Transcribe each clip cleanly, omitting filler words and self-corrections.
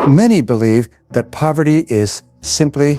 Many believe that poverty is simply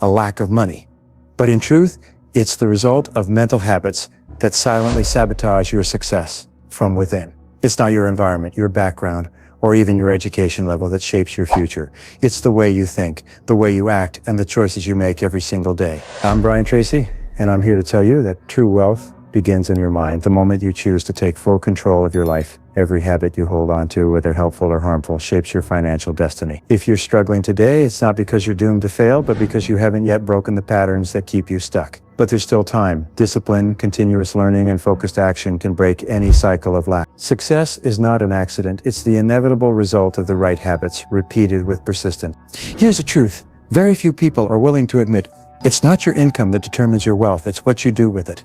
a lack of money. But in truth, it's the result of mental habits that silently sabotage your success from within. It's not your environment, your background, or even your education level that shapes your future. It's the way you think, the way you act, and the choices you make every single day. I'm Brian Tracy, and I'm here to tell you that true wealth begins in your mind the moment you choose to take full control of your life. Every habit you hold on to, whether helpful or harmful, shapes your financial destiny. If you're struggling today, it's not because you're doomed to fail, but because you haven't yet broken the patterns that keep you stuck. But there's still time. Discipline, continuous learning, and focused action can break any cycle of lack. Success is not an accident. It's the inevitable result of the right habits, repeated with persistence. Here's the truth. Very few people are willing to admit it's not your income that determines your wealth. It's what you do with it.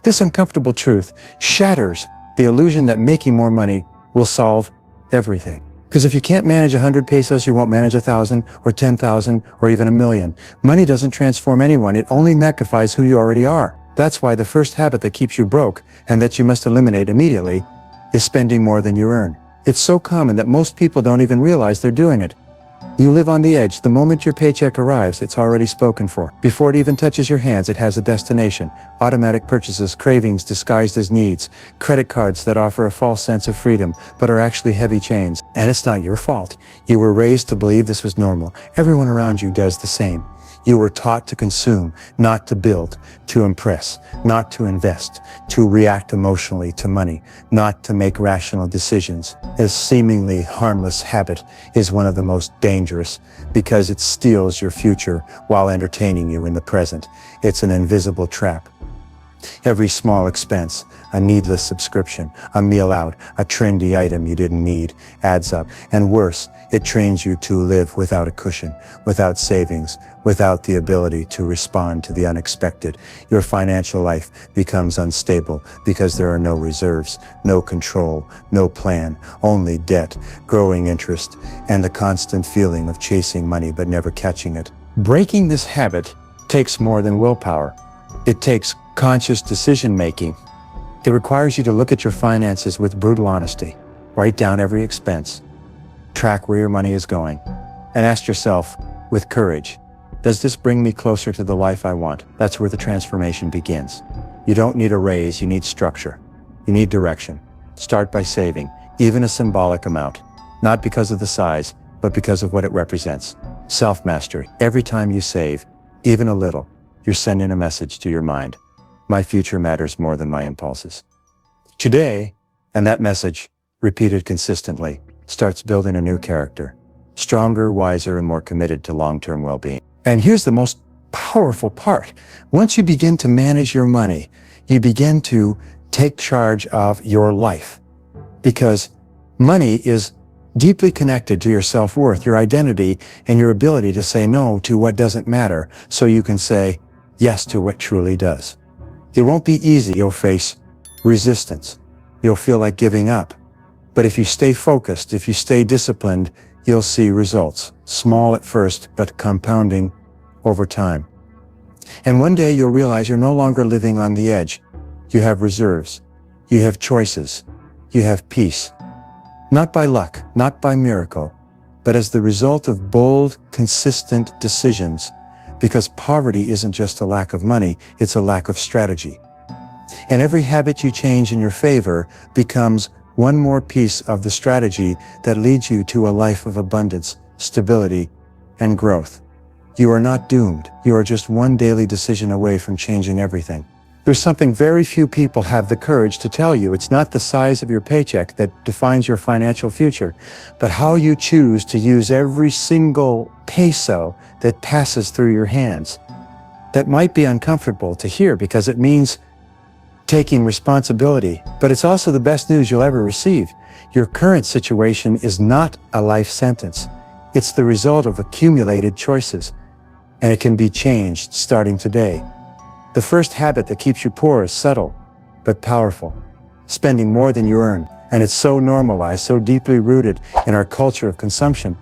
This uncomfortable truth shatters the illusion that making more money will solve everything. Because if you can't manage 100 pesos, you won't manage 1,000 or 10,000 or even 1,000,000. Money doesn't transform anyone. It only magnifies who you already are. That's why the first habit that keeps you broke and that you must eliminate immediately is spending more than you earn. It's so common that most people don't even realize they're doing it. You live on the edge. The moment your paycheck arrives, it's already spoken for. Before it even touches your hands, it has a destination. Automatic purchases, cravings disguised as needs, credit cards that offer a false sense of freedom, but are actually heavy chains. And it's not your fault. You were raised to believe this was normal. Everyone around you does the same. You were taught to consume, not to build, to impress, not to invest, to react emotionally to money, not to make rational decisions. This seemingly harmless habit is one of the most dangerous because it steals your future while entertaining you in the present. It's an invisible trap. Every small expense, a needless subscription, a meal out, a trendy item you didn't need, adds up. And worse, it trains you to live without a cushion, without savings, without the ability to respond to the unexpected. Your financial life becomes unstable because there are no reserves, no control, no plan, only debt, growing interest, and the constant feeling of chasing money but never catching it. Breaking this habit takes more than willpower. It takes conscious decision-making. It requires you to look at your finances with brutal honesty, write down every expense, track where your money is going, and ask yourself with courage, does this bring me closer to the life I want? That's where the transformation begins. You don't need a raise, you need structure. You need direction. Start by saving, even a symbolic amount, not because of the size, but because of what it represents. Self-mastery. Every time you save, even a little, you're sending a message to your mind. My future matters more than my impulses. Today, and that message, repeated consistently, starts building a new character, stronger, wiser, and more committed to long-term well-being. And here's the most powerful part. Once you begin to manage your money, you begin to take charge of your life, because money is deeply connected to your self-worth, your identity, and your ability to say no to what doesn't matter so you can say yes to what truly does. It won't be easy. You'll face resistance. You'll feel like giving up. But if you stay focused, if you stay disciplined, you'll see results. Small at first, but compounding over time. And one day you'll realize you're no longer living on the edge. You have reserves. You have choices. You have peace. Not by luck, not by miracle, but as the result of bold, consistent decisions. Because poverty isn't just a lack of money, it's a lack of strategy. And every habit you change in your favor becomes one more piece of the strategy that leads you to a life of abundance, stability, and growth. You are not doomed. You are just one daily decision away from changing everything. There's something very few people have the courage to tell you. It's not the size of your paycheck that defines your financial future, but how you choose to use every single peso that passes through your hands. That might be uncomfortable to hear because it means taking responsibility, but it's also the best news you'll ever receive. Your current situation is not a life sentence. It's the result of accumulated choices, and it can be changed starting today. The first habit that keeps you poor is subtle, but powerful. Spending more than you earn. And it's so normalized, so deeply rooted in our culture of consumption,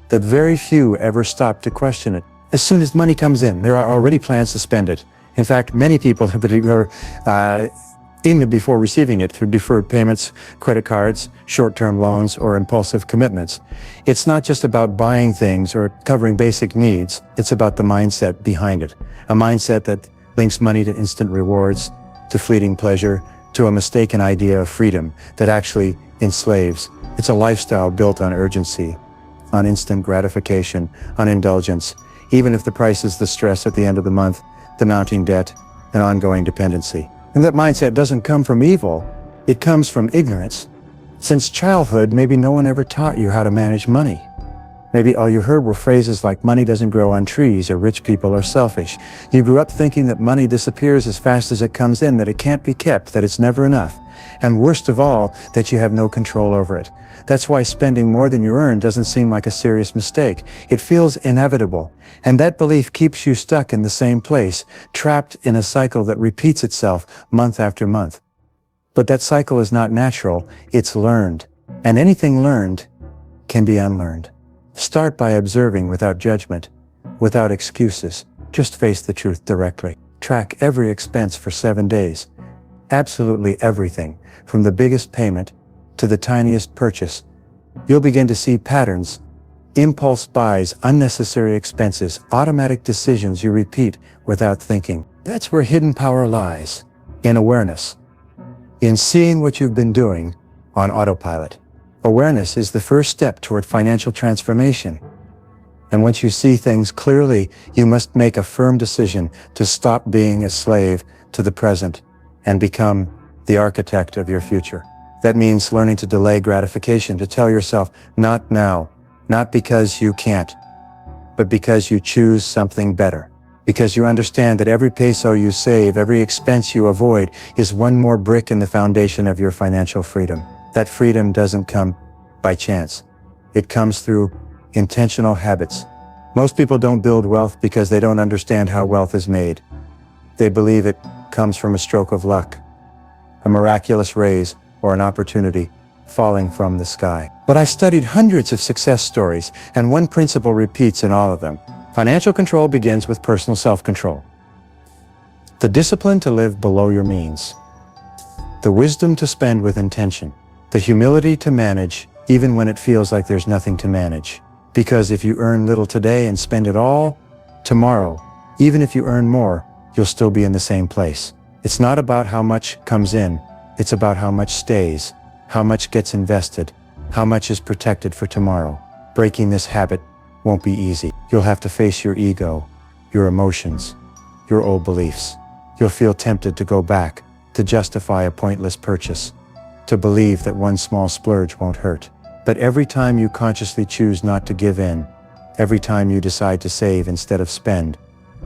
that very few ever stop to question it. As soon as money comes in, there are already plans to spend it. In fact, many people are even before receiving it through deferred payments, credit cards, short-term loans, or impulsive commitments. It's not just about buying things or covering basic needs. It's about the mindset behind it. A mindset that links money to instant rewards, to fleeting pleasure, to a mistaken idea of freedom that actually enslaves. It's a lifestyle built on urgency, on instant gratification, on indulgence, even if the price is the stress at the end of the month, the mounting debt, and ongoing dependency. And that mindset doesn't come from evil, it comes from ignorance. Since childhood, maybe no one ever taught you how to manage money. Maybe all you heard were phrases like money doesn't grow on trees or rich people are selfish. You grew up thinking that money disappears as fast as it comes in, that it can't be kept, that it's never enough. And worst of all, that you have no control over it. That's why spending more than you earn doesn't seem like a serious mistake. It feels inevitable. And that belief keeps you stuck in the same place, trapped in a cycle that repeats itself month after month. But that cycle is not natural, it's learned. And anything learned can be unlearned. Start by observing without judgment, without excuses. Just face the truth directly. Track every expense for 7 days. Absolutely everything, from the biggest payment to the tiniest purchase. You'll begin to see patterns, impulse buys, unnecessary expenses, automatic decisions you repeat without thinking. That's where hidden power lies, in awareness, in seeing what you've been doing on autopilot. Awareness is the first step toward financial transformation. And once you see things clearly, you must make a firm decision to stop being a slave to the present and become the architect of your future. That means learning to delay gratification, to tell yourself, not now, not because you can't, but because you choose something better. Because you understand that every peso you save, every expense you avoid, is one more brick in the foundation of your financial freedom. That freedom doesn't come by chance. It comes through intentional habits. Most people don't build wealth because they don't understand how wealth is made. They believe it comes from a stroke of luck, a miraculous raise, or an opportunity falling from the sky. But I studied hundreds of success stories, and one principle repeats in all of them. Financial control begins with personal self-control. The discipline to live below your means. The wisdom to spend with intention. The humility to manage even when it feels like there's nothing to manage. Because if you earn little today and spend it all tomorrow, even if you earn more, you'll still be in the same place. It's not about how much comes in, it's about how much stays, how much gets invested, how much is protected for tomorrow. Breaking this habit won't be easy. You'll have to face your ego, your emotions, your old beliefs. You'll feel tempted to go back, to justify a pointless purchase, to believe that one small splurge won't hurt. But every time you consciously choose not to give in, every time you decide to save instead of spend,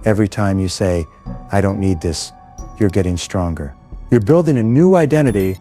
every time you say, I don't need this, you're getting stronger. You're building a new identity,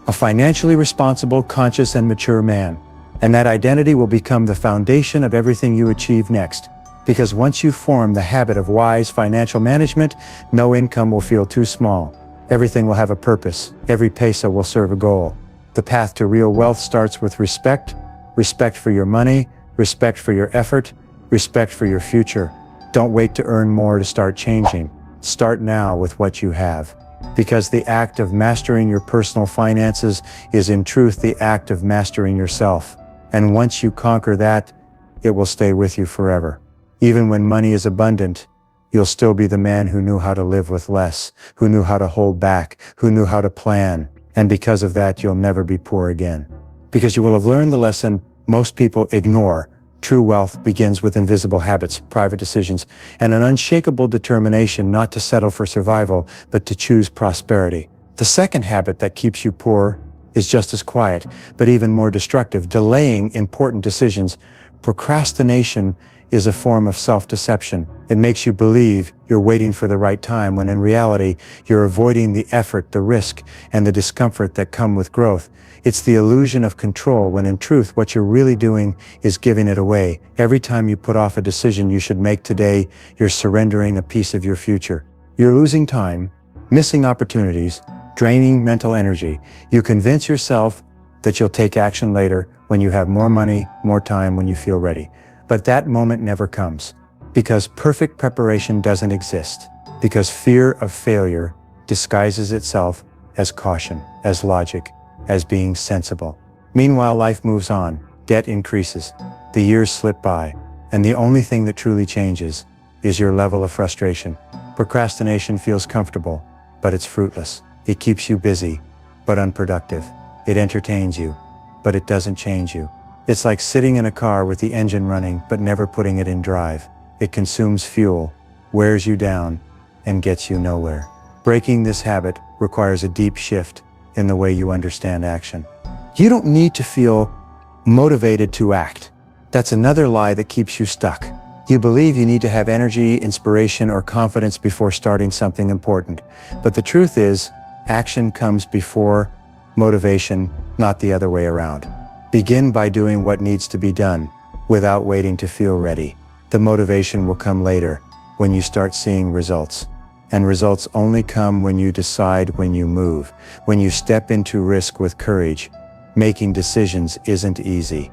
a financially responsible, conscious, and mature man. And that identity will become the foundation of everything you achieve next. Because once you form the habit of wise financial management, no income will feel too small. Everything will have a purpose. Every peso will serve a goal. The path to real wealth starts with respect, respect for your money, respect for your effort, respect for your future. Don't wait to earn more to start changing. Start now with what you have. Because the act of mastering your personal finances is in truth the act of mastering yourself. And once you conquer that, it will stay with you forever. Even when money is abundant, you'll still be the man who knew how to live with less, who knew how to hold back, who knew how to plan. And because of that, you'll never be poor again. Because you will have learned the lesson most people ignore. True wealth begins with invisible habits, private decisions, and an unshakable determination not to settle for survival, but to choose prosperity. The second habit that keeps you poor is just as quiet, but even more destructive, delaying important decisions. Procrastination is a form of self-deception. It makes you believe you're waiting for the right time, when in reality, you're avoiding the effort, the risk, and the discomfort that come with growth. It's the illusion of control, when in truth, what you're really doing is giving it away. Every time you put off a decision you should make today, you're surrendering a piece of your future. You're losing time, missing opportunities, draining mental energy. You convince yourself that you'll take action later, when you have more money, more time, when you feel ready. But that moment never comes, because perfect preparation doesn't exist, because fear of failure disguises itself as caution, as logic, as being sensible. Meanwhile, life moves on, debt increases, the years slip by, and the only thing that truly changes is your level of frustration. Procrastination feels comfortable, but it's fruitless. It keeps you busy, but unproductive. It entertains you, but it doesn't change you. It's like sitting in a car with the engine running, but never putting it in drive. It consumes fuel, wears you down, and gets you nowhere. Breaking this habit requires a deep shift in the way you understand action. You don't need to feel motivated to act. That's another lie that keeps you stuck. You believe you need to have energy, inspiration, or confidence before starting something important. But the truth is, action comes before motivation, not the other way around. Begin by doing what needs to be done, without waiting to feel ready. The motivation will come later, when you start seeing results. And results only come when you decide, when you move, when you step into risk with courage. Making decisions isn't easy.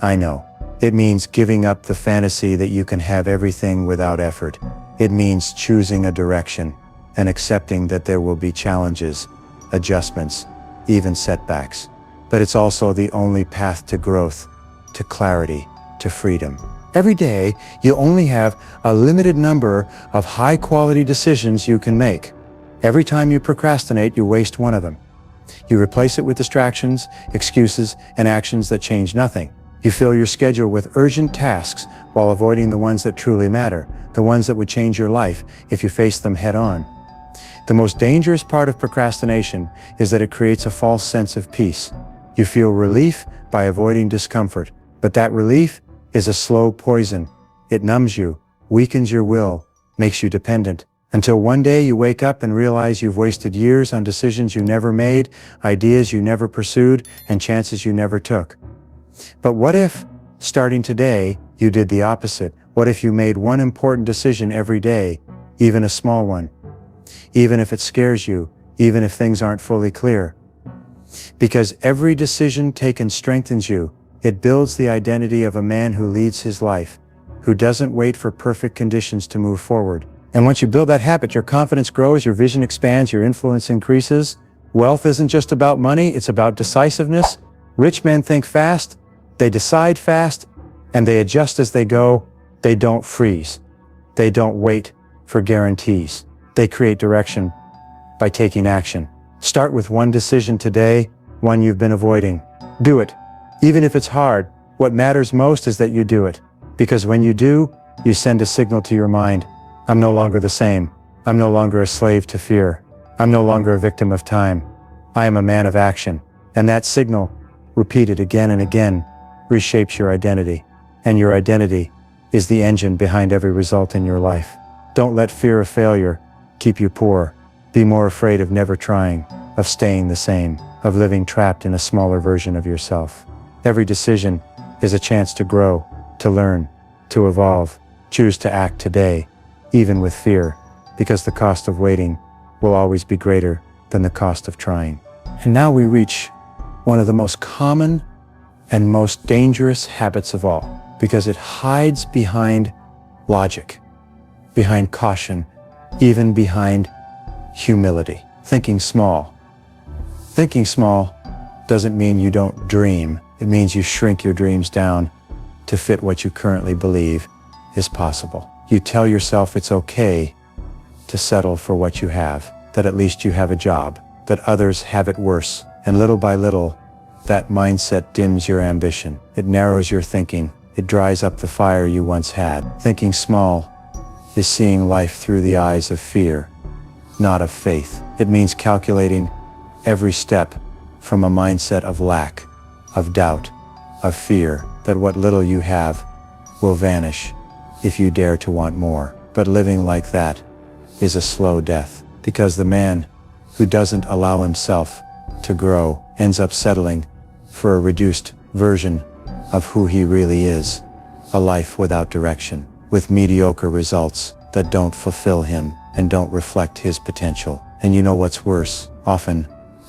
I know. It means giving up the fantasy that you can have everything without effort. It means choosing a direction and accepting that there will be challenges, adjustments, even setbacks. But it's also the only path to growth, to clarity, to freedom. Every day, you only have a limited number of high-quality decisions you can make. Every time you procrastinate, you waste one of them. You replace it with distractions, excuses, and actions that change nothing. You fill your schedule with urgent tasks while avoiding the ones that truly matter, the ones that would change your life if you face them head-on. The most dangerous part of procrastination is that it creates a false sense of peace. You feel relief by avoiding discomfort, but that relief is a slow poison. It numbs you, weakens your will, makes you dependent, until one day you wake up and realize you've wasted years on decisions you never made, ideas you never pursued, and chances you never took. But what if, starting today, you did the opposite? What if you made one important decision every day, even a small one? Even if it scares you, even if things aren't fully clear. Because every decision taken strengthens you. It builds the identity of a man who leads his life, who doesn't wait for perfect conditions to move forward. And once you build that habit, your confidence grows, your vision expands, your influence increases. Wealth isn't just about money, it's about decisiveness. Rich men think fast, they decide fast, and they adjust as they go. They don't freeze. They don't wait for guarantees. They create direction by taking action. Start with one decision today, one you've been avoiding. Do it. Even if it's hard, what matters most is that you do it. Because when you do, you send a signal to your mind. I'm no longer the same. I'm no longer a slave to fear. I'm no longer a victim of time. I am a man of action. And that signal, repeated again and again, reshapes your identity. And your identity is the engine behind every result in your life. Don't let fear of failure keep you poor. Be more afraid of never trying, of staying the same, of living trapped in a smaller version of yourself. Every decision is a chance to grow, to learn, to evolve. Choose to act today, even with fear, because the cost of waiting will always be greater than the cost of trying. And now we reach one of the most common and most dangerous habits of all, because it hides behind logic, behind caution, even behind humility. Thinking small. Thinking small doesn't mean you don't dream. It means you shrink your dreams down to fit what you currently believe is possible. You tell yourself it's okay to settle for what you have, that at least you have a job, that others have it worse. And little by little, that mindset dims your ambition. It narrows your thinking. It dries up the fire you once had. Thinking small is seeing life through the eyes of fear, not of faith. It means calculating every step from a mindset of lack, of doubt, of fear, that what little you have will vanish if you dare to want more. But living like that is a slow death, because the man who doesn't allow himself to grow ends up settling for a reduced version of who he really is, a life without direction, with mediocre results that don't fulfill him and don't reflect his potential. And you know what's worse? Often,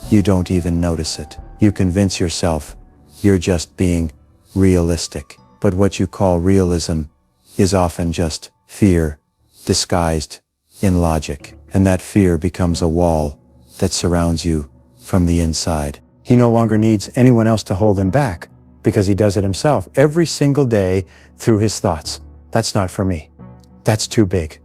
you don't even notice it. You convince yourself you're just being realistic. But what you call realism is often just fear disguised in logic. And that fear becomes a wall that surrounds you from the inside. He no longer needs anyone else to hold him back because he does it himself every single day through his thoughts. That's not for me. That's too big.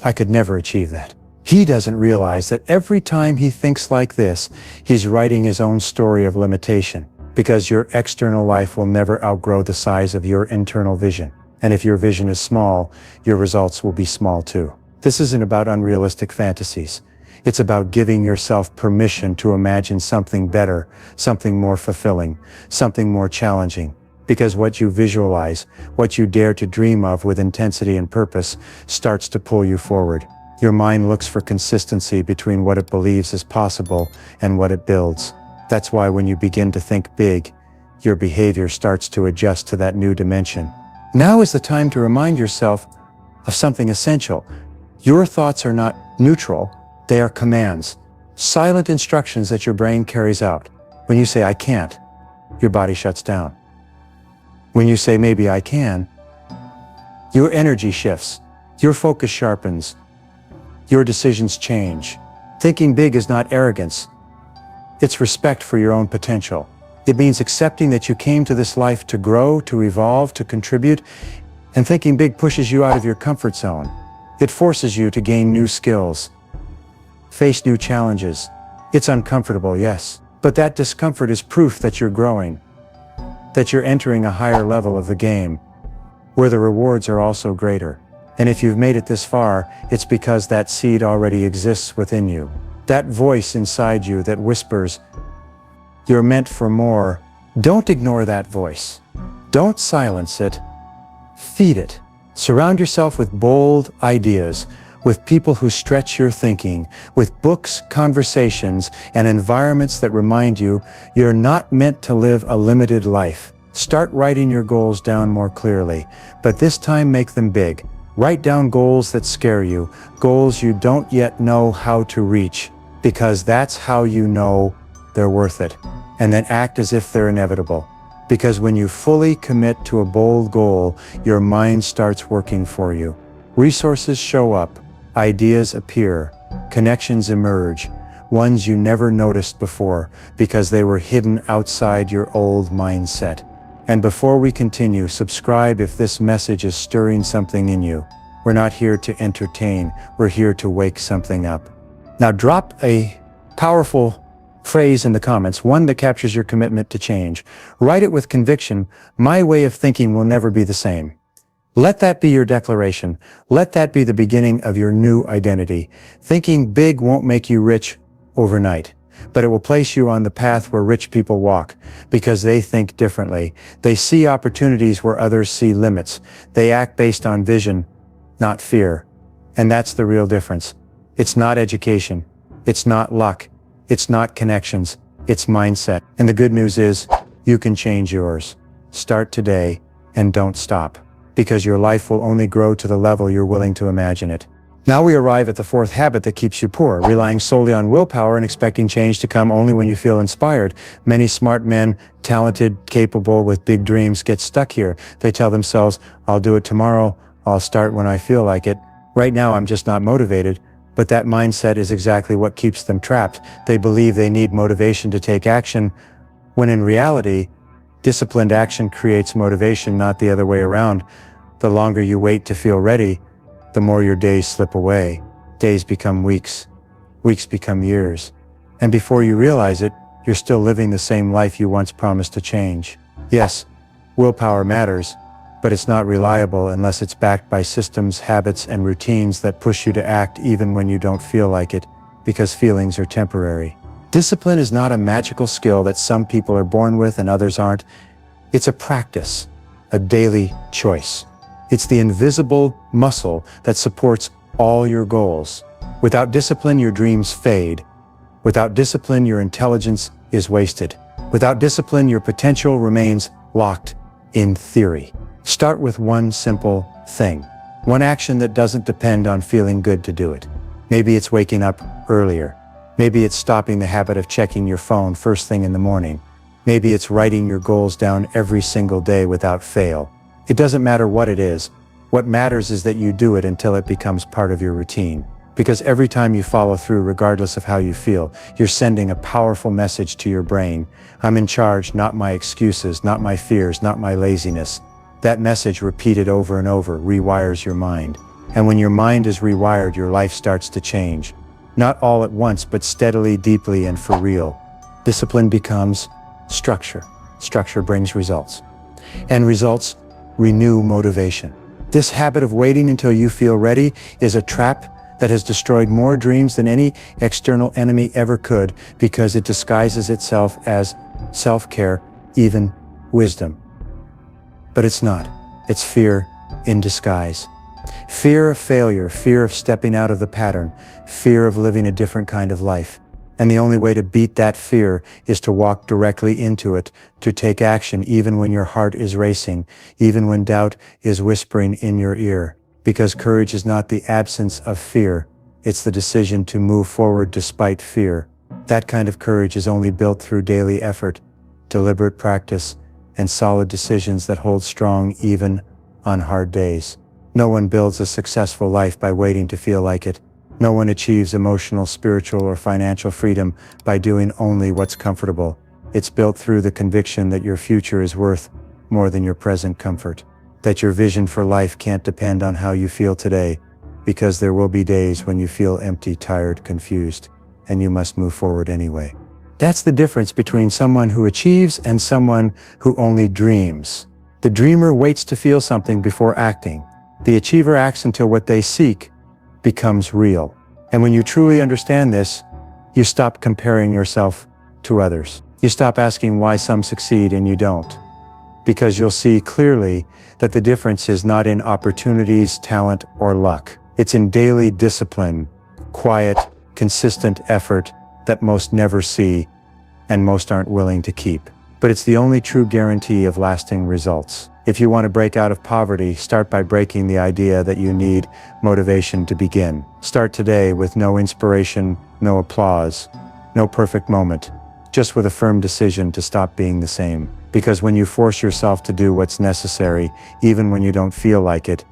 I could never achieve that. He doesn't realize that every time he thinks like this, he's writing his own story of limitation, because your external life will never outgrow the size of your internal vision. And if your vision is small, your results will be small too. This isn't about unrealistic fantasies. It's about giving yourself permission to imagine something better, something more fulfilling, something more challenging. Because what you visualize, what you dare to dream of with intensity and purpose, starts to pull you forward. Your mind looks for consistency between what it believes is possible and what it builds. That's why when you begin to think big, your behavior starts to adjust to that new dimension. Now is the time to remind yourself of something essential. Your thoughts are not neutral, they are commands, silent instructions that your brain carries out. When you say, I can't, your body shuts down. When you say, maybe I can, your energy shifts, your focus sharpens, your decisions change. Thinking big is not arrogance. It's respect for your own potential. It means accepting that you came to this life to grow, to evolve, to contribute, and thinking big pushes you out of your comfort zone. It forces you to gain new skills, face new challenges. It's uncomfortable, yes, but that discomfort is proof that you're growing, that you're entering a higher level of the game, where the rewards are also greater. And if you've made it this far, it's because that seed already exists within you. That voice inside you that whispers, you're meant for more. Don't ignore that voice. Don't silence it. Feed it. Surround yourself with bold ideas, with people who stretch your thinking, with books, conversations, and environments that remind you you're not meant to live a limited life. Start writing your goals down more clearly, but this time make them big. Write down goals that scare you, goals you don't yet know how to reach, because that's how you know they're worth it. And then act as if they're inevitable. Because when you fully commit to a bold goal, your mind starts working for you. Resources show up, ideas appear, connections emerge, ones you never noticed before because they were hidden outside your old mindset. And before we continue, subscribe if this message is stirring something in you. We're not here to entertain, we're here to wake something up. Now drop a powerful phrase in the comments, one that captures your commitment to change. Write it with conviction. My way of thinking will never be the same. Let that be your declaration. Let that be the beginning of your new identity. Thinking big won't make you rich overnight, but it will place you on the path where rich people walk, because they think differently. They see opportunities where others see limits. They act based on vision, not fear. And that's the real difference. It's not education. It's not luck. It's not connections. It's mindset. And the good news is, you can change yours. Start today and don't stop, because your life will only grow to the level you're willing to imagine it. Now we arrive at the fourth habit that keeps you poor, relying solely on willpower and expecting change to come only when you feel inspired. Many smart men, talented, capable, with big dreams, get stuck here. They tell themselves, I'll do it tomorrow, I'll start when I feel like it. Right now I'm just not motivated. But that mindset is exactly what keeps them trapped. They believe they need motivation to take action, when in reality, disciplined action creates motivation, not the other way around. The longer you wait to feel ready, the more your days slip away. Days become weeks, weeks become years. And before you realize it, you're still living the same life you once promised to change. Yes, willpower matters, but it's not reliable unless it's backed by systems, habits, and routines that push you to act even when you don't feel like it, because feelings are temporary. Discipline is not a magical skill that some people are born with and others aren't. It's a practice, a daily choice. It's the invisible muscle that supports all your goals. Without discipline, your dreams fade. Without discipline, your intelligence is wasted. Without discipline, your potential remains locked in theory. Start with one simple thing. One action that doesn't depend on feeling good to do it. Maybe it's waking up earlier. Maybe it's stopping the habit of checking your phone first thing in the morning. Maybe it's writing your goals down every single day without fail. It doesn't matter what it is. What matters is that you do it until it becomes part of your routine. Because every time you follow through, regardless of how you feel, you're sending a powerful message to your brain. I'm in charge, not my excuses, not my fears, not my laziness. That message, repeated over and over, rewires your mind. And when your mind is rewired, your life starts to change. Not all at once, but steadily, deeply, and for real. Discipline becomes structure. Structure brings results. And results renew motivation. This habit of waiting until you feel ready is a trap that has destroyed more dreams than any external enemy ever could, because it disguises itself as self-care, even wisdom. But it's not. It's fear in disguise. Fear of failure, fear of stepping out of the pattern, fear of living a different kind of life. And the only way to beat that fear is to walk directly into it, to take action even when your heart is racing, even when doubt is whispering in your ear. Because courage is not the absence of fear, it's the decision to move forward despite fear. That kind of courage is only built through daily effort, deliberate practice, and solid decisions that hold strong even on hard days. No one builds a successful life by waiting to feel like it. No one achieves emotional, spiritual, or financial freedom by doing only what's comfortable. It's built through the conviction that your future is worth more than your present comfort. That your vision for life can't depend on how you feel today, because there will be days when you feel empty, tired, confused, and you must move forward anyway. That's the difference between someone who achieves and someone who only dreams. The dreamer waits to feel something before acting. The achiever acts until what they seek becomes real. And when you truly understand this, you stop comparing yourself to others. You stop asking why some succeed and you don't. Because you'll see clearly that the difference is not in opportunities, talent, or luck. It's in daily discipline, quiet, consistent effort that most never see and most aren't willing to keep. But it's the only true guarantee of lasting results. If you want to break out of poverty, start by breaking the idea that you need motivation to begin. Start today with no inspiration, no applause, no perfect moment, just with a firm decision to stop being the same. Because when you force yourself to do what's necessary, even when you don't feel like it,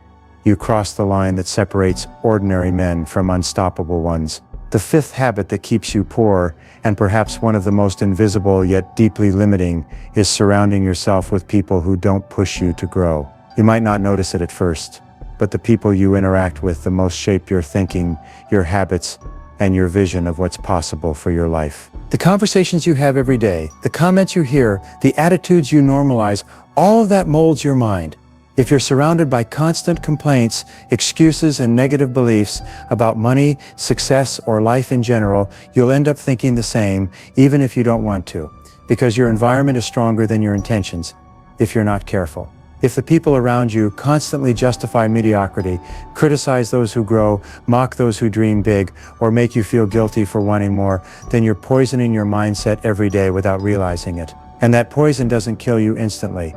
you cross the line that separates ordinary men from unstoppable ones. The fifth habit that keeps you poor, and perhaps one of the most invisible yet deeply limiting, is surrounding yourself with people who don't push you to grow. You might not notice it at first, but the people you interact with the most shape your thinking, your habits, and your vision of what's possible for your life. The conversations you have every day, the comments you hear, the attitudes you normalize, all of that molds your mind. If you're surrounded by constant complaints, excuses, and negative beliefs about money, success, or life in general, you'll end up thinking the same, even if you don't want to, because your environment is stronger than your intentions, if you're not careful. If the people around you constantly justify mediocrity, criticize those who grow, mock those who dream big, or make you feel guilty for wanting more, then you're poisoning your mindset every day without realizing it. And that poison doesn't kill you instantly.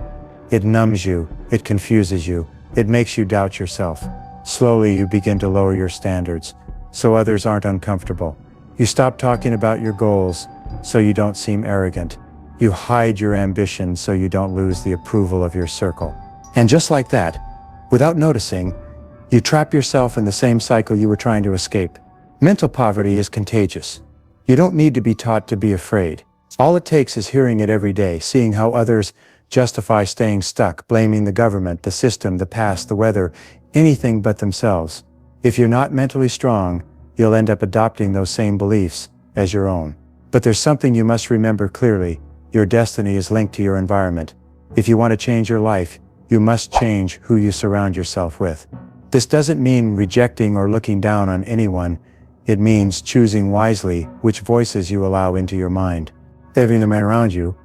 It numbs you, it confuses you, it makes you doubt yourself. Slowly you begin to lower your standards, so others aren't uncomfortable. You stop talking about your goals, so you don't seem arrogant. You hide your ambition so you don't lose the approval of your circle. And just like that, without noticing, you trap yourself in the same cycle you were trying to escape. Mental poverty is contagious. You don't need to be taught to be afraid. All it takes is hearing it every day, seeing how others justify staying stuck, blaming the government, the system, the past, the weather, anything but themselves. If you're not mentally strong, you'll end up adopting those same beliefs as your own. But there's something you must remember clearly. Your destiny is linked to your environment. If you want to change your life, you must change who you surround yourself with. This doesn't mean rejecting or looking down on anyone. It means choosing wisely which voices you allow into your mind. Having the men around you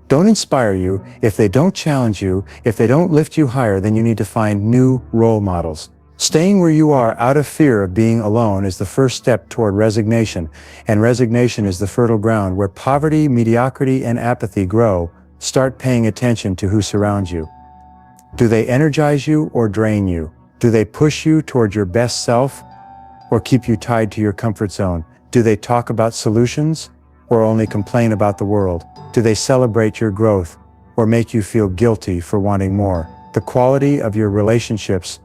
don't inspire you, if they don't challenge you, if they don't lift you higher, then you need to find new role models. Staying where you are out of fear of being alone is the first step toward resignation, and resignation is the fertile ground where poverty, mediocrity, and apathy grow. Start paying attention to who surrounds you. Do they energize you or drain you? Do they push you toward your best self or keep you tied to your comfort zone? Do they talk about solutions or only complain about the world? Do they celebrate your growth or make you feel guilty for wanting more? The quality of your relationships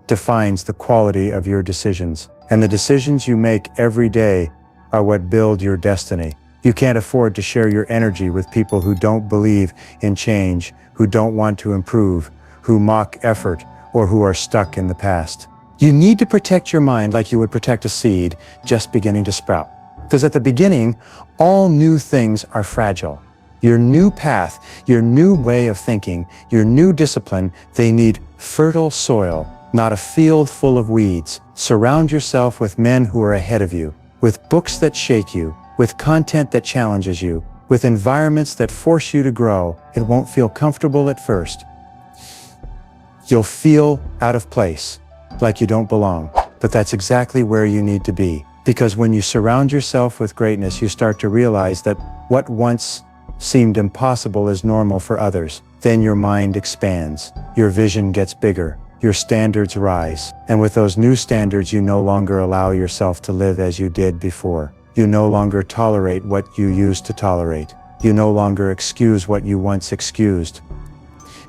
defines the quality of your decisions. And the decisions you make every day are what build your destiny. You can't afford to share your energy with people who don't believe in change, who don't want to improve, who mock effort, or who are stuck in the past. You need to protect your mind like you would protect a seed just beginning to sprout. Because at the beginning, all new things are fragile. Your new path, your new way of thinking, your new discipline, they need fertile soil, not a field full of weeds. Surround yourself with men who are ahead of you, with books that shake you, with content that challenges you, with environments that force you to grow. It won't feel comfortable at first. You'll feel out of place, like you don't belong, but that's exactly where you need to be. Because when you surround yourself with greatness, you start to realize that what once seemed impossible is normal for others. Then your mind expands, your vision gets bigger, your standards rise. And with those new standards, you no longer allow yourself to live as you did before. You no longer tolerate what you used to tolerate. You no longer excuse what you once excused.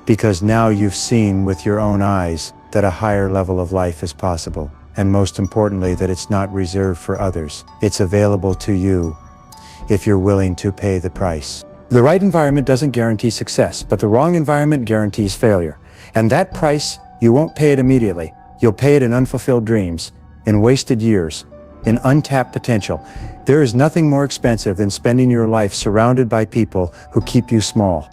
Because now you've seen with your own eyes that a higher level of life is possible. And most importantly, that it's not reserved for others. It's available to you if you're willing to pay the price. The right environment doesn't guarantee success, but the wrong environment guarantees failure. And that price, you won't pay it immediately. You'll pay it in unfulfilled dreams, in wasted years, in untapped potential. There is nothing more expensive than spending your life surrounded by people who keep you small.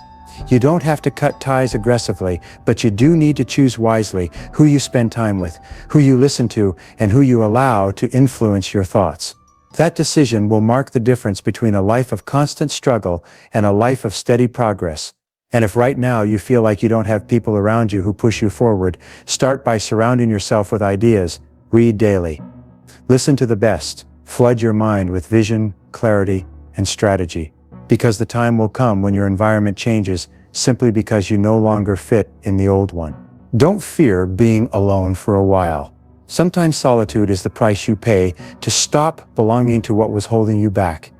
You don't have to cut ties aggressively, but you do need to choose wisely who you spend time with, who you listen to, and who you allow to influence your thoughts. That decision will mark the difference between a life of constant struggle and a life of steady progress. And if right now you feel like you don't have people around you who push you forward, start by surrounding yourself with ideas. Read daily. Listen to the best. Flood your mind with vision, clarity, and strategy. Because the time will come when your environment changes simply because you no longer fit in the old one. Don't fear being alone for a while. Sometimes solitude is the price you pay to stop belonging to what was holding you back.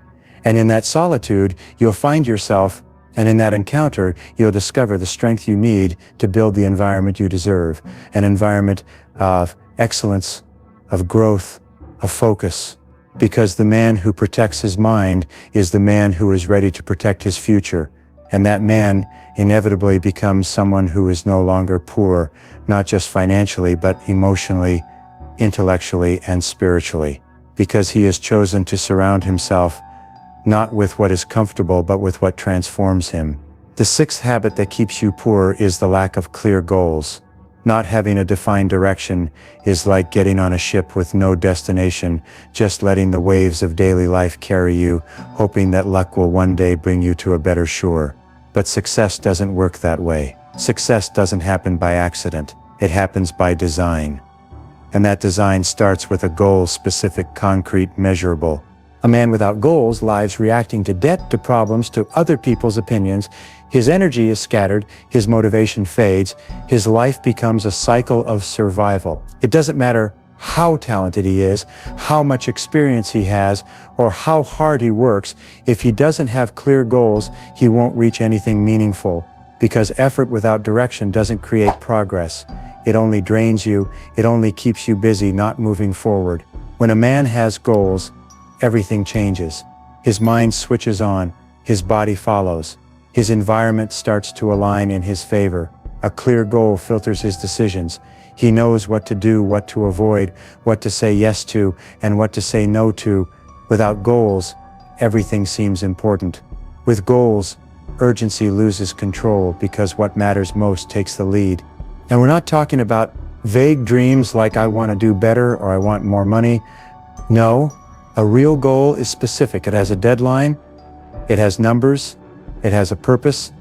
And in that solitude, you'll find yourself, and in that encounter, you'll discover the strength you need to build the environment you deserve. An environment of excellence, of growth, of focus. Because the man who protects his mind is the man who is ready to protect his future. And that man inevitably becomes someone who is no longer poor, not just financially, but emotionally, intellectually, and spiritually. Because he has chosen to surround himself not with what is comfortable, but with what transforms him. The sixth habit that keeps you poor is the lack of clear goals. Not having a defined direction is like getting on a ship with no destination, just letting the waves of daily life carry you, hoping that luck will one day bring you to a better shore. But success doesn't work that way. Success doesn't happen by accident. It happens by design. And that design starts with a goal, specific, concrete, measurable. A man without goals lives reacting to debt, to problems, to other people's opinions. His energy is scattered, his motivation fades, his life becomes a cycle of survival. It doesn't matter how talented he is, how much experience he has, or how hard he works. If he doesn't have clear goals, he won't reach anything meaningful. Because effort without direction doesn't create progress. It only drains you, it only keeps you busy, not moving forward. When a man has goals, everything changes. His mind switches on, his body follows. His environment starts to align in his favor. A clear goal filters his decisions. He knows what to do, what to avoid, what to say yes to, and what to say no to. Without goals, everything seems important. With goals, urgency loses control because what matters most takes the lead. And we're not talking about vague dreams like I want to do better or I want more money. No, a real goal is specific. It has a deadline, it has numbers, it has a purpose.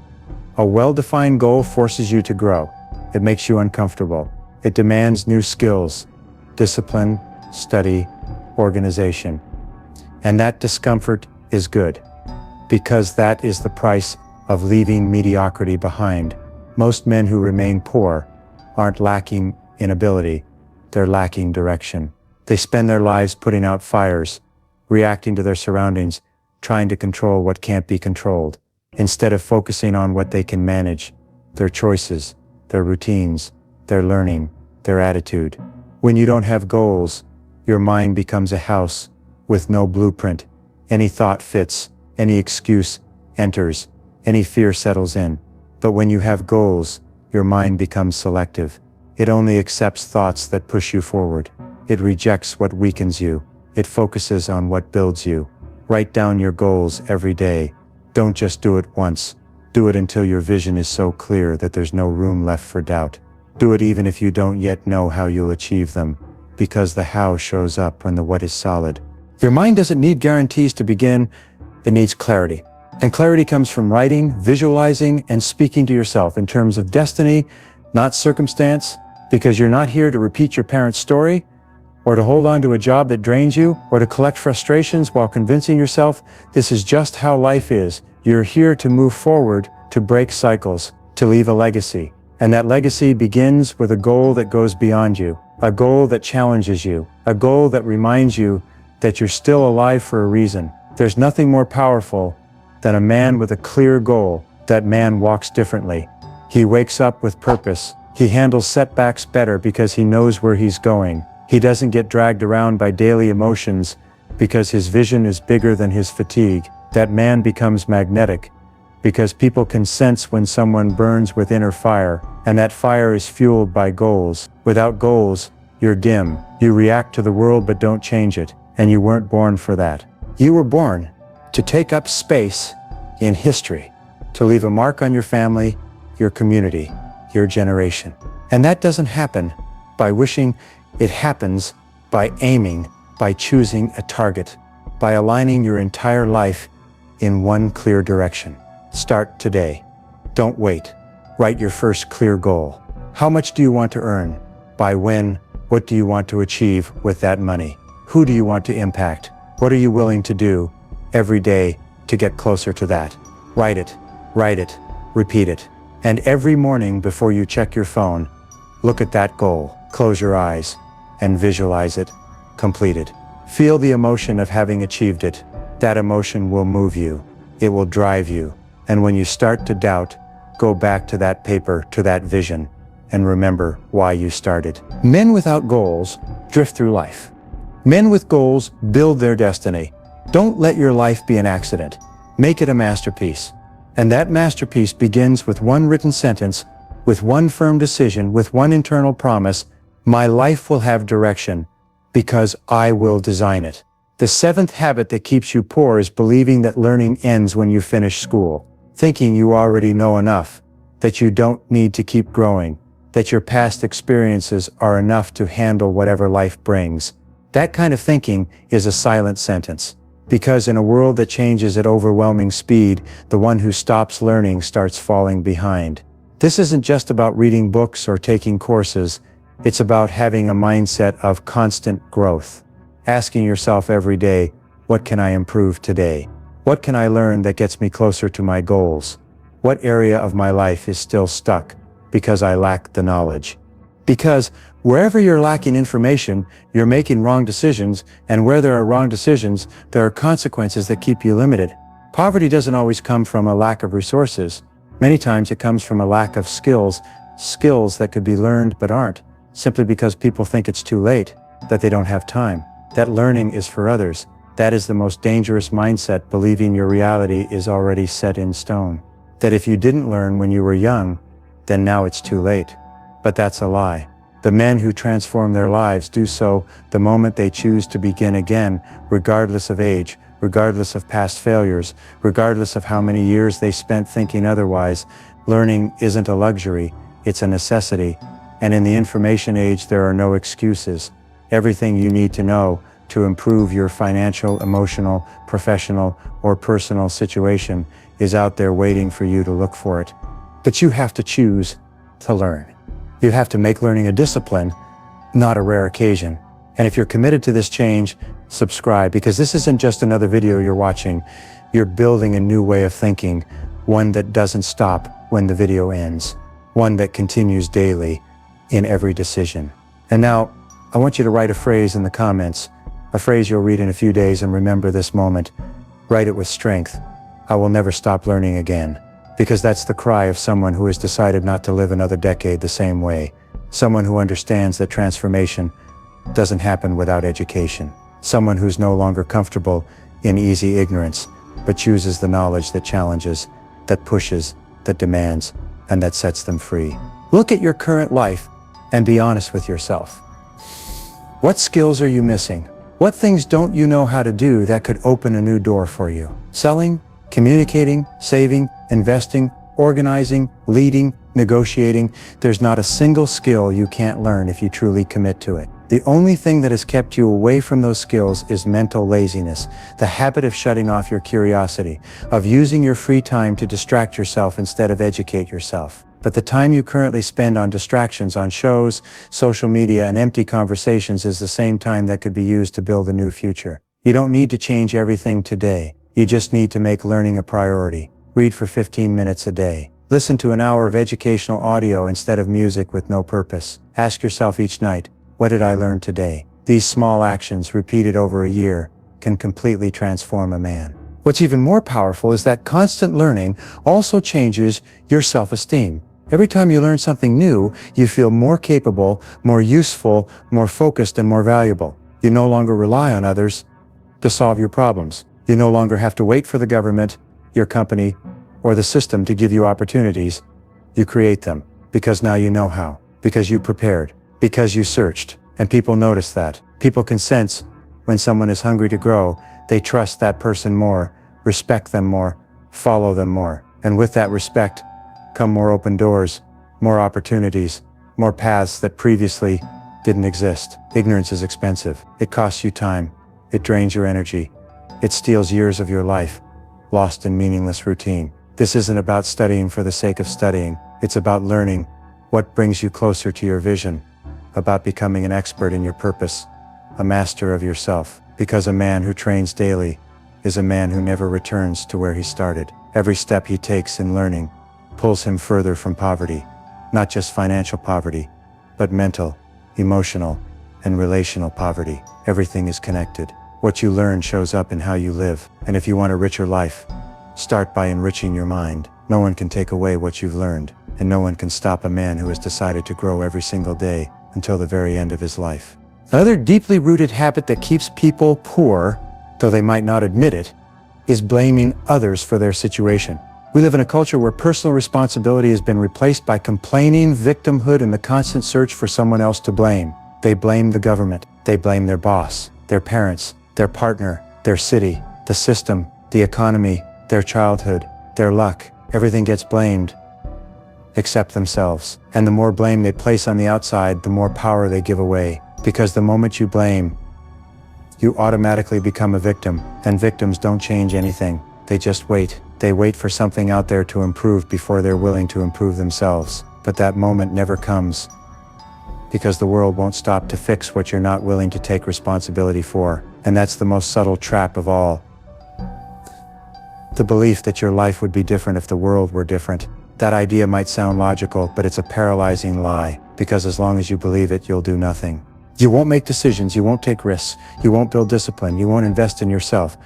A well-defined goal forces you to grow. It makes you uncomfortable. It demands new skills, discipline, study, organization. And that discomfort is good, because that is the price of leaving mediocrity behind. Most men who remain poor aren't lacking in ability, they're lacking direction. They spend their lives putting out fires, reacting to their surroundings, trying to control what can't be controlled, instead of focusing on what they can manage, their choices, their routines, their learning, their attitude. When you don't have goals, your mind becomes a house with no blueprint. Any thought fits, any excuse enters, any fear settles in. But when you have goals, your mind becomes selective. It only accepts thoughts that push you forward. It rejects what weakens you. It focuses on what builds you. Write down your goals every day. Don't just do it once. Do it until your vision is so clear that there's no room left for doubt. Do it even if you don't yet know how you'll achieve them, because the how shows up when the what is solid. Your mind doesn't need guarantees to begin, it needs clarity. And clarity comes from writing, visualizing, and speaking to yourself in terms of destiny, not circumstance, because you're not here to repeat your parents' story, or to hold on to a job that drains you, or to collect frustrations while convincing yourself this is just how life is. You're here to move forward, to break cycles, to leave a legacy. And that legacy begins with a goal that goes beyond you, a goal that challenges you, a goal that reminds you that you're still alive for a reason. There's nothing more powerful than a man with a clear goal. That man walks differently. He wakes up with purpose. He handles setbacks better because he knows where he's going. He doesn't get dragged around by daily emotions because his vision is bigger than his fatigue. That man becomes magnetic because people can sense when someone burns with inner fire, and that fire is fueled by goals. Without goals, you're dim. You react to the world but don't change it, and you weren't born for that. You were born to take up space in history, to leave a mark on your family, your community, your generation. And that doesn't happen by wishing. It happens by aiming, by choosing a target, by aligning your entire life in one clear direction. Start today. Don't wait. Write your first clear goal. How much do you want to earn? By when? What do you want to achieve with that money? Who do you want to impact? What are you willing to do every day to get closer to that? Write it, repeat it. And every morning before you check your phone, look at that goal, close your eyes, and visualize it, completed. Feel the emotion of having achieved it. That emotion will move you. It will drive you. And when you start to doubt, go back to that paper, to that vision, and remember why you started. Men without goals drift through life. Men with goals build their destiny. Don't let your life be an accident. Make it a masterpiece. And that masterpiece begins with one written sentence, with one firm decision, with one internal promise: my life will have direction because I will design it. The seventh habit that keeps you poor is believing that learning ends when you finish school, thinking you already know enough, that you don't need to keep growing, that your past experiences are enough to handle whatever life brings. That kind of thinking is a silent sentence, because in a world that changes at overwhelming speed, the one who stops learning starts falling behind. This isn't just about reading books or taking courses. It's about having a mindset of constant growth. Asking yourself every day, what can I improve today? What can I learn that gets me closer to my goals? What area of my life is still stuck because I lack the knowledge? Because wherever you're lacking information, you're making wrong decisions, and where there are wrong decisions, there are consequences that keep you limited. Poverty doesn't always come from a lack of resources. Many times it comes from a lack of skills that could be learned but aren't, simply because people think it's too late, that they don't have time, that learning is for others. That is the most dangerous mindset, believing your reality is already set in stone. That if you didn't learn when you were young, then now it's too late. But that's a lie. The men who transform their lives do so the moment they choose to begin again, regardless of age, regardless of past failures, regardless of how many years they spent thinking otherwise. Learning isn't a luxury, it's a necessity. And in the information age, there are no excuses. Everything you need to know to improve your financial, emotional, professional, or personal situation is out there waiting for you to look for it. But you have to choose to learn. You have to make learning a discipline, not a rare occasion. And if you're committed to this change, subscribe, because this isn't just another video you're watching. You're building a new way of thinking, one that doesn't stop when the video ends, one that continues daily in every decision. And now, I want you to write a phrase in the comments, a phrase you'll read in a few days, and remember this moment. Write it with strength. I will never stop learning again. Because that's the cry of someone who has decided not to live another decade the same way. Someone who understands that transformation doesn't happen without education. Someone who's no longer comfortable in easy ignorance, but chooses the knowledge that challenges, that pushes, that demands, and that sets them free. Look at your current life and be honest with yourself. What skills are you missing? What things don't you know how to do that could open a new door for you? Selling, communicating, saving, investing, organizing, leading, negotiating. There's not a single skill you can't learn if you truly commit to it. The only thing that has kept you away from those skills is mental laziness, the habit of shutting off your curiosity, of using your free time to distract yourself instead of educate yourself. But the time you currently spend on distractions, on shows, social media, and empty conversations is the same time that could be used to build a new future. You don't need to change everything today. You just need to make learning a priority. Read for 15 minutes a day. Listen to an hour of educational audio instead of music with no purpose. Ask yourself each night, what did I learn today? These small actions, repeated over a year, can completely transform a man. What's even more powerful is that constant learning also changes your self-esteem. Every time you learn something new, you feel more capable, more useful, more focused, and more valuable. You no longer rely on others to solve your problems. You no longer have to wait for the government, your company, or the system to give you opportunities. You create them, because now you know how, because you prepared, because you searched, and people notice that. People can sense when someone is hungry to grow. They trust that person more, respect them more, follow them more. And with that respect, come more open doors, more opportunities, more paths that previously didn't exist. Ignorance is expensive. It costs you time. It drains your energy. It steals years of your life, lost in meaningless routine. This isn't about studying for the sake of studying. It's about learning what brings you closer to your vision, about becoming an expert in your purpose, a master of yourself. Because a man who trains daily is a man who never returns to where he started. Every step he takes in learning pulls him further from poverty, not just financial poverty, but mental, emotional, and relational poverty. Everything is connected. What you learn shows up in how you live. And if you want a richer life, start by enriching your mind. No one can take away what you've learned, and no one can stop a man who has decided to grow every single day until the very end of his life. Another deeply rooted habit that keeps people poor, though they might not admit it, is blaming others for their situation. We live in a culture where personal responsibility has been replaced by complaining, victimhood, and the constant search for someone else to blame. They blame the government. They blame their boss, their parents, their partner, their city, the system, the economy, their childhood, their luck. Everything gets blamed, except themselves. And the more blame they place on the outside, the more power they give away. Because the moment you blame, you automatically become a victim. And victims don't change anything. They just wait. They wait for something out there to improve before they're willing to improve themselves. But that moment never comes, because the world won't stop to fix what you're not willing to take responsibility for. And that's the most subtle trap of all. The belief that your life would be different if the world were different. That idea might sound logical, but it's a paralyzing lie, because as long as you believe it, you'll do nothing. You won't make decisions, you won't take risks, you won't build discipline, you won't invest in yourself.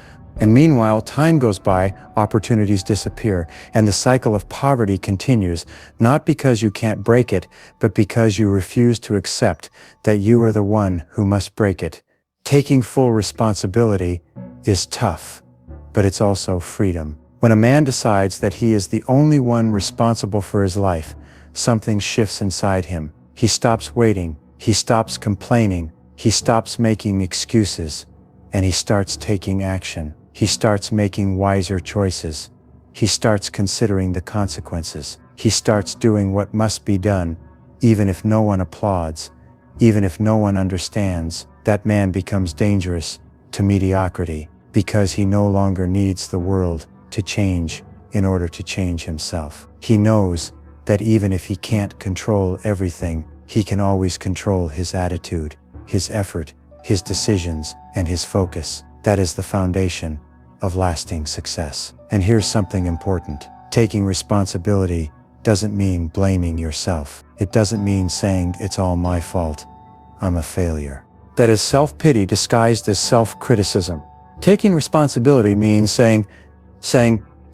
And meanwhile, time goes by, opportunities disappear, and the cycle of poverty continues, not because you can't break it, but because you refuse to accept that you are the one who must break it. Taking full responsibility is tough, but it's also freedom. When a man decides that he is the only one responsible for his life, something shifts inside him. He stops waiting, he stops complaining, he stops making excuses, and he starts taking action. He starts making wiser choices. He starts considering the consequences. He starts doing what must be done, even if no one applauds, even if no one understands. That man becomes dangerous to mediocrity, because he no longer needs the world to change in order to change himself. He knows that even if he can't control everything, he can always control his attitude, his effort, his decisions, and his focus. That is the foundation of lasting success. And here's something important. Taking responsibility doesn't mean blaming yourself. It doesn't mean saying, it's all my fault, I'm a failure. That is self-pity disguised as self-criticism. Taking responsibility means saying,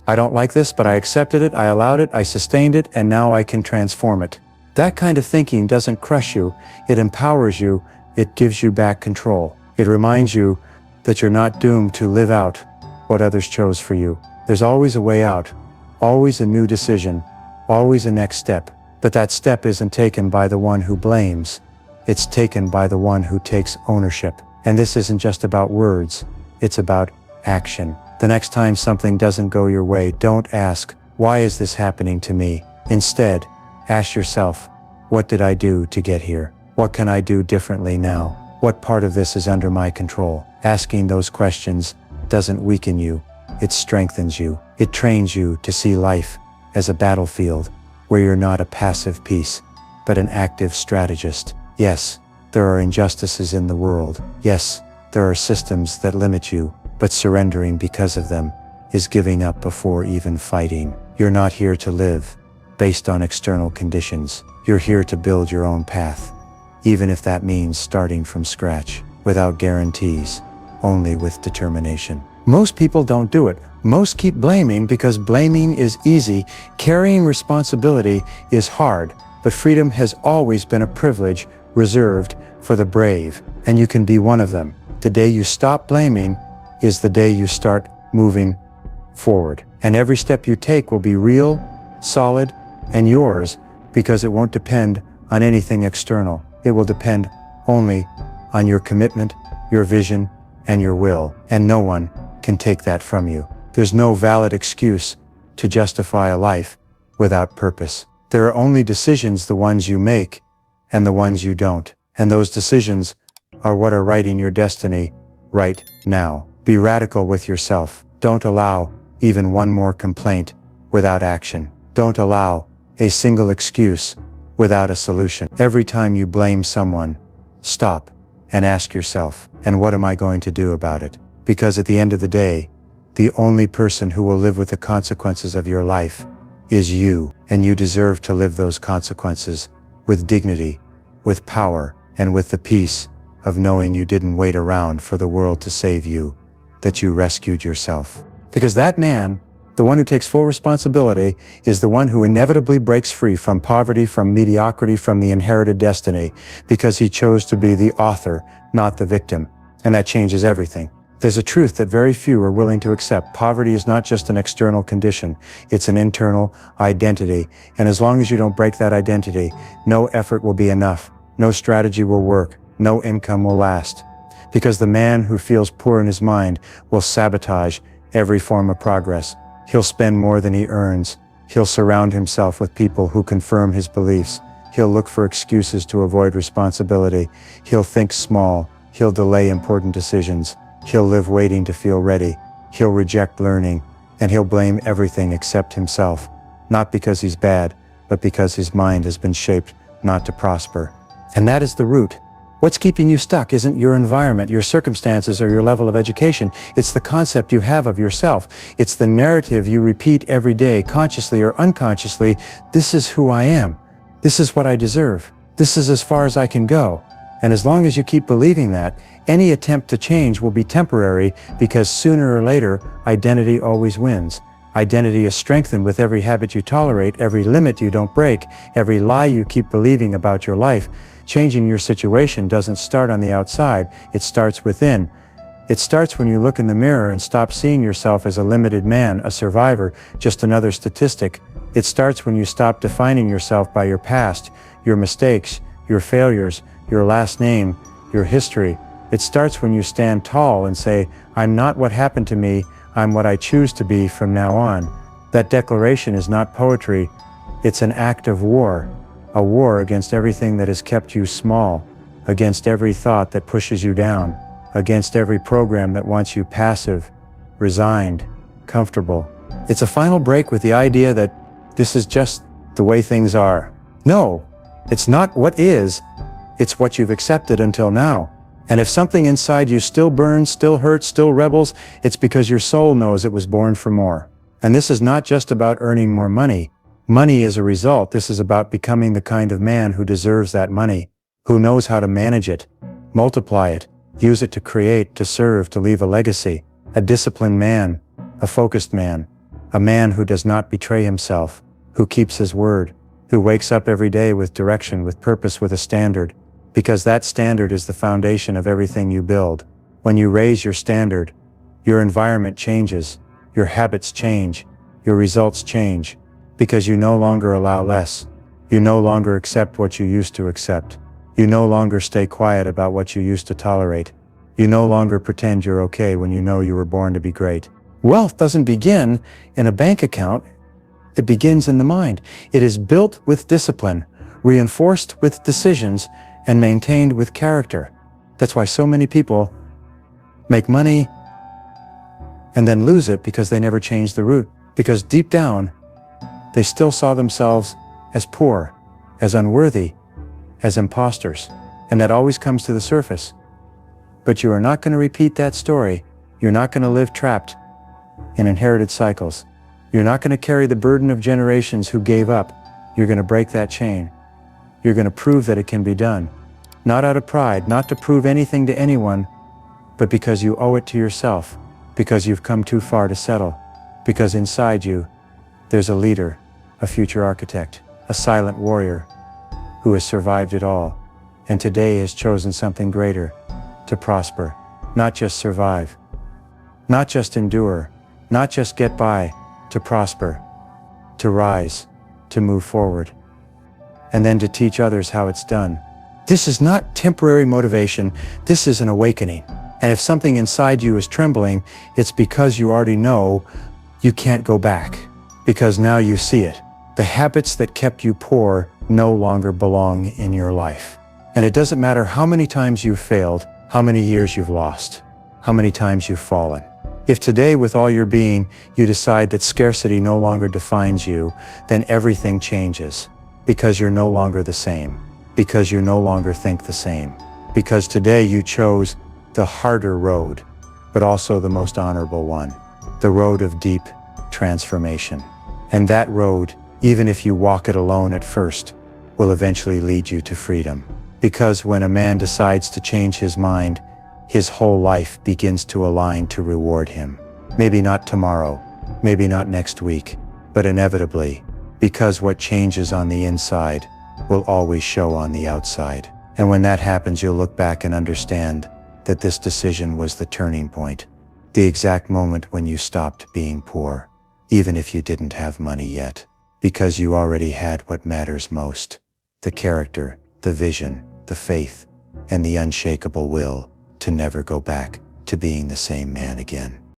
I don't like this, but I accepted it, I allowed it, I sustained it, and now I can transform it. That kind of thinking doesn't crush you, it empowers you, It gives you back control. It reminds you that you're not doomed to live out what others chose for you. There's always a way out, always a new decision, always a next step. But that step isn't taken by the one who blames. It's taken by the one who takes ownership. And this isn't just about words. It's about action. The next time something doesn't go your way, don't ask, why is this happening to me? Instead, ask yourself, what did I do to get here? What can I do differently now? What part of this is under my control? Asking those questions doesn't weaken you. It strengthens you. It trains you to see life as a battlefield where you're not a passive piece, but an active strategist. Yes, there are injustices in the world. Yes, there are systems that limit you, but surrendering because of them is giving up before even fighting. You're not here to live based on external conditions. You're here to build your own path, even if that means starting from scratch, without guarantees, only with determination. Most people don't do it. Most keep blaming because blaming is easy. Carrying responsibility is hard, but freedom has always been a privilege reserved for the brave, and you can be one of them. The day you stop blaming is the day you start moving forward. And every step you take will be real, solid, and yours, because it won't depend on anything external. It will depend only on your commitment, your vision, and your will. And no one can take that from you. There's no valid excuse to justify a life without purpose. There are only decisions, the ones you make and the ones you don't. And those decisions are what are writing your destiny right now. Be radical with yourself. Don't allow even one more complaint without action. Don't allow a single excuse without a solution. Every time you blame someone, stop and ask yourself, and what am I going to do about it? Because at the end of the day, the only person who will live with the consequences of your life is you, and you deserve to live those consequences with dignity, with power, and with the peace of knowing you didn't wait around for the world to save you, that you rescued yourself. Because that man, the one who takes full responsibility, is the one who inevitably breaks free from poverty, from mediocrity, from the inherited destiny, because he chose to be the author, not the victim. And that changes everything. There's a truth that very few are willing to accept. Poverty is not just an external condition, it's an internal identity. And as long as you don't break that identity, no effort will be enough, no strategy will work, no income will last. Because the man who feels poor in his mind will sabotage every form of progress. He'll spend more than he earns. He'll surround himself with people who confirm his beliefs. He'll look for excuses to avoid responsibility. He'll think small. He'll delay important decisions. He'll live waiting to feel ready. He'll reject learning. And he'll blame everything except himself. Not because he's bad, but because his mind has been shaped not to prosper. And that is the root. What's keeping you stuck isn't your environment, your circumstances, or your level of education. It's the concept you have of yourself. It's the narrative you repeat every day, consciously or unconsciously. This is who I am. This is what I deserve. This is as far as I can go. And as long as you keep believing that, any attempt to change will be temporary, because sooner or later, identity always wins. Identity is strengthened with every habit you tolerate, every limit you don't break, every lie you keep believing about your life. Changing your situation doesn't start on the outside, it starts within. It starts when you look in the mirror and stop seeing yourself as a limited man, a survivor, just another statistic. It starts when you stop defining yourself by your past, your mistakes, your failures, your last name, your history. It starts when you stand tall and say, I'm not what happened to me, I'm what I choose to be from now on. That declaration is not poetry, it's an act of war. A war against everything that has kept you small, against every thought that pushes you down, against every program that wants you passive, resigned, comfortable. It's a final break with the idea that this is just the way things are. No, it's not what is, it's what you've accepted until now. And if something inside you still burns, still hurts, still rebels, it's because your soul knows it was born for more. And this is not just about earning more money. Money is a result. This is about becoming the kind of man who deserves that money, who knows how to manage it, multiply it, use it to create, to serve, to leave a legacy. A disciplined man, a focused man, a man who does not betray himself, who keeps his word, who wakes up every day with direction, with purpose, with a standard. because that standard is the foundation of everything you build. When you raise your standard, your environment changes, your habits change, your results change, because you no longer allow less. You no longer accept what you used to accept. You no longer stay quiet about what you used to tolerate. You no longer pretend you're okay when you know you were born to be great. Wealth doesn't begin in a bank account. It begins in the mind. It is built with discipline, reinforced with decisions, and maintained with character. That's why so many people make money and then lose it because they never changed the root. Because deep down, they still saw themselves as poor, as unworthy, as imposters. And that always comes to the surface. But you are not going to repeat that story. You're not going to live trapped in inherited cycles. You're not going to carry the burden of generations who gave up. You're going to break that chain. You're going to prove that it can be done. Not out of pride, not to prove anything to anyone, but because you owe it to yourself, because you've come too far to settle, because inside you, there's a leader, a future architect, a silent warrior who has survived it all, and today has chosen something greater, to prosper, not just survive, not just endure, not just get by, to prosper, to rise, to move forward, and then to teach others how it's done. This is not temporary motivation, this is an awakening. And if something inside you is trembling, it's because you already know you can't go back, because now you see it. The habits that kept you poor no longer belong in your life. And it doesn't matter how many times you've failed, how many years you've lost, how many times you've fallen. If today, with all your being, you decide that scarcity no longer defines you, then everything changes, because you're no longer the same, because you no longer think the same, because today you chose the harder road, but also the most honorable one, the road of deep transformation. And that road, even if you walk it alone at first, will eventually lead you to freedom. Because when a man decides to change his mind, his whole life begins to align to reward him. Maybe not tomorrow, maybe not next week, but inevitably, because what changes on the inside will always show on the outside. And when that happens, you'll look back and understand that this decision was the turning point, the exact moment when you stopped being poor, even if you didn't have money yet, because you already had what matters most, the character, the vision, the faith, and the unshakable will to never go back to being the same man again.